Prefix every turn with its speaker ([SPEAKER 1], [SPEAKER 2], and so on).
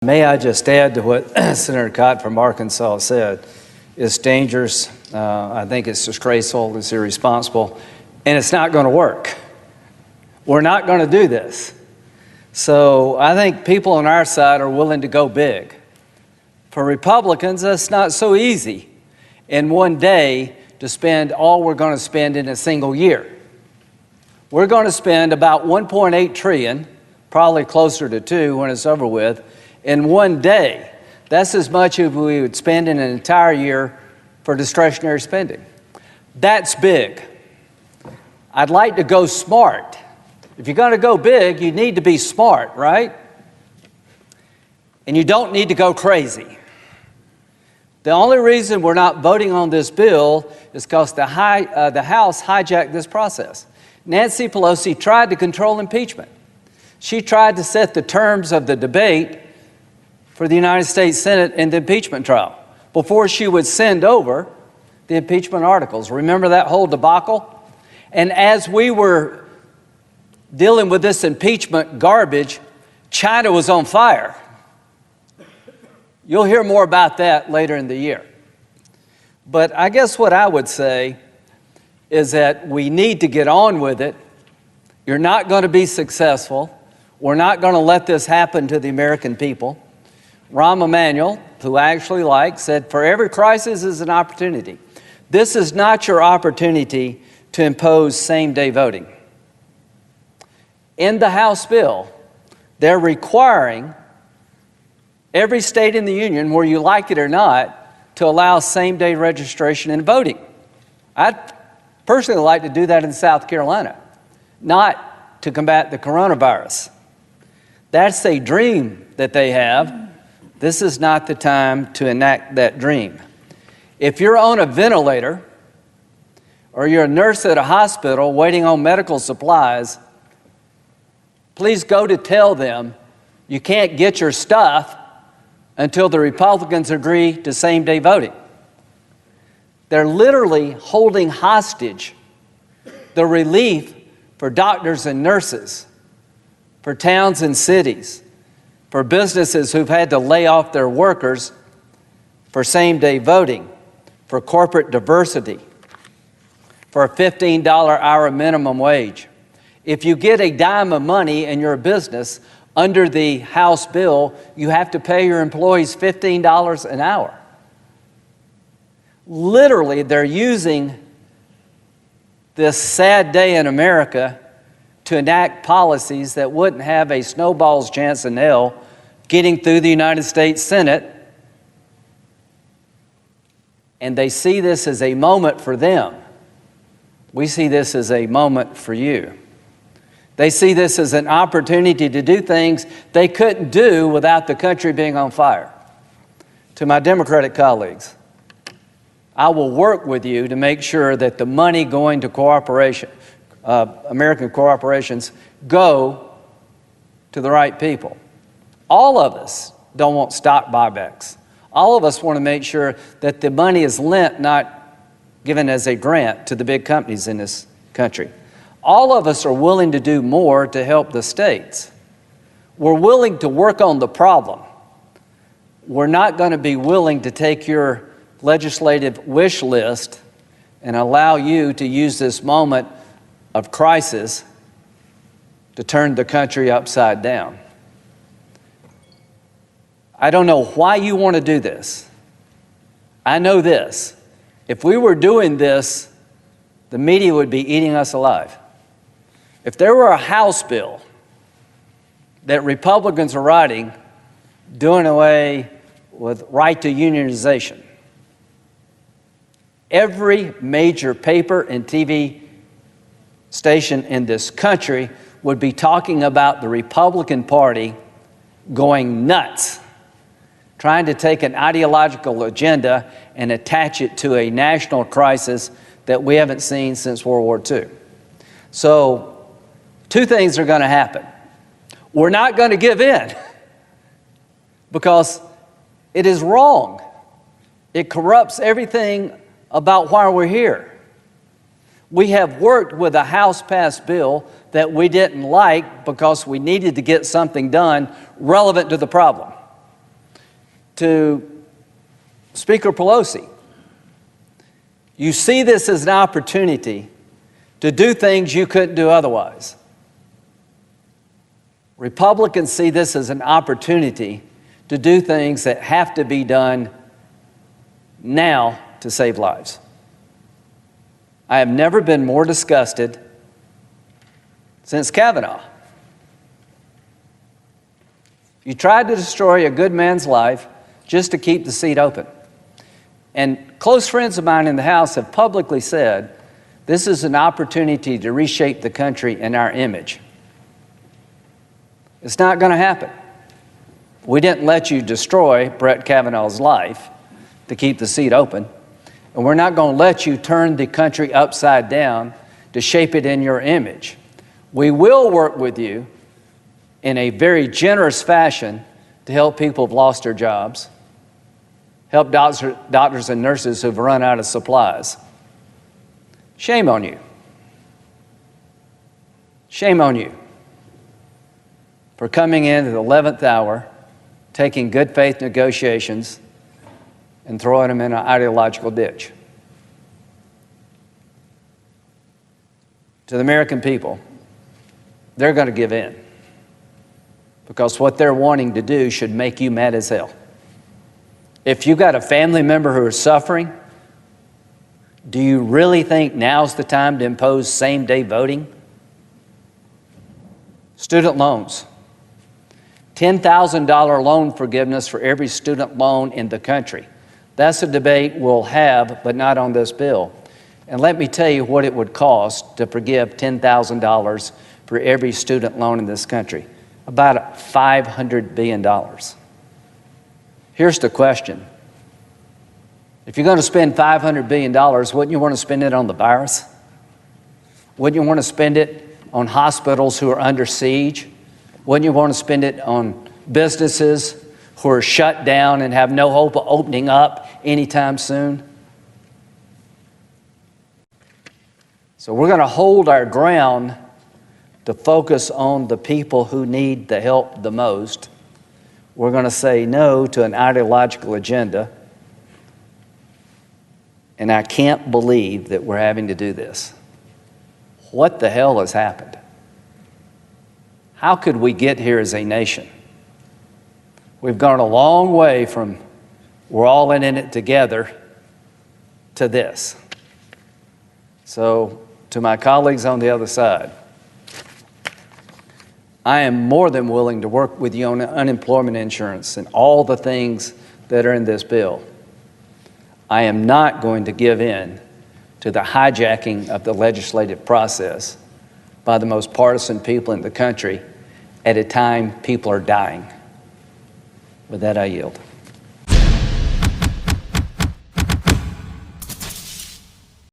[SPEAKER 1] May I just add to what Senator Cott from Arkansas said. It's dangerous. I think it's disgraceful. It's irresponsible. And it's not going to work. We're not going to do this. So I think people on our side are willing to go big. For Republicans, that's not so easy in one day to spend all we're going to spend in a single year. We're going to spend about $1.8 trillion, probably closer to $2 trillion when it's over with, in one day. That's as much as we would spend in an entire year for discretionary spending. That's big. I'd like to go smart. If you're going to go big, you need to be smart, right? And you don't need to go crazy. The only reason we're not voting on this bill is because the House hijacked this process. Nancy Pelosi tried to control impeachment. She tried to set the terms of the debate for the United States Senate in the impeachment trial before she would send over the impeachment articles. Remember that whole debacle? And as we were dealing with this impeachment garbage, China was on fire. You'll hear more about that later in the year. But I guess what I would say is that we need to get on with it. You're not going to be successful. We're not going to let this happen to the American people. Rahm Emanuel, who I actually like, said, for every crisis is an opportunity. This is not your opportunity to impose same-day voting. In the House bill, they're requiring every state in the union, where you like it or not, to allow same-day registration and voting. I'd personally like to do that in South Carolina, not to combat the coronavirus. That's a dream that they have. This is not the time to enact that dream. If you're on a ventilator or you're a nurse at a hospital waiting on medical supplies, please go to tell them you can't get your stuff until the Republicans agree to same-day voting. They're literally holding hostage the relief for doctors and nurses, for towns and cities, for businesses who've had to lay off their workers, for same-day voting, for corporate diversity, for a $15 hour minimum wage. If you get a dime of money in your business under the House bill, you have to pay your employees $15 an hour. Literally, they're using this sad day in America to enact policies that wouldn't have a snowball's chance in hell getting through the United States Senate. And they see this as a moment for them. We see this as a moment for you. They see this as an opportunity to do things they couldn't do without the country being on fire. To my Democratic colleagues, I will work with you to make sure that the money going to American corporations go to the right people. All of us don't want stock buybacks. All of us want to make sure that the money is lent, not given as a grant to the big companies in this country. All of us are willing to do more to help the states. We're willing to work on the problem. We're not going to be willing to take your legislative wish list and allow you to use this moment of crisis to turn the country upside down. I don't know why you want to do this. I know this. If we were doing this, the media would be eating us alive. If there were a House bill that Republicans are writing doing away with right to unionization, every major paper and TV station in this country would be talking about the Republican Party going nuts, trying to take an ideological agenda and attach it to a national crisis that we haven't seen since World War II. So, two things are going to happen. We're not going to give in because it is wrong. It corrupts everything about why we're here. We have worked with a House-passed bill that we didn't like because we needed to get something done relevant to the problem. to Speaker Pelosi. You see this as an opportunity to do things you couldn't do otherwise. Republicans see this as an opportunity to do things that have to be done now to save lives. I have never been more disgusted since Kavanaugh. You tried to destroy a good man's life just to keep the seat open. And close friends of mine in the House have publicly said this is an opportunity to reshape the country and our image. It's not going to happen. We didn't let you destroy Brett Kavanaugh's life to keep the seat open, and we're not going to let you turn the country upside down to shape it in your image. We will work with you in a very generous fashion to help people who've lost their jobs, help doctors and nurses who've run out of supplies. Shame on you. Shame on you for coming in at the 11th hour, taking good faith negotiations, and throwing them in an ideological ditch. To the American people, they're going to give in, because what they're wanting to do should make you mad as hell. If you've got a family member who is suffering, do you really think now's the time to impose same-day voting? Student loans. $10,000 loan forgiveness for every student loan in the country. That's a debate we'll have, but not on this bill. And let me tell you what it would cost to forgive $10,000 for every student loan in this country. About $500 billion. Here's the question. If you're going to spend $500 billion, wouldn't you want to spend it on the virus? Wouldn't you want to spend it on hospitals who are under siege? Wouldn't you want to spend it on businesses who are shut down and have no hope of opening up anytime soon? So we're going to hold our ground to focus on the people who need the help the most. We're going to say no to an ideological agenda. And I can't believe that we're having to do this. What the hell has happened? How could we get here as a nation? We've gone a long way from we're all in it together to this. So, to my colleagues on the other side, I am more than willing to work with you on unemployment insurance and all the things that are in this bill. I am not going to give in to the hijacking of the legislative process by the most partisan people in the country at a time people are dying. With that, I yield.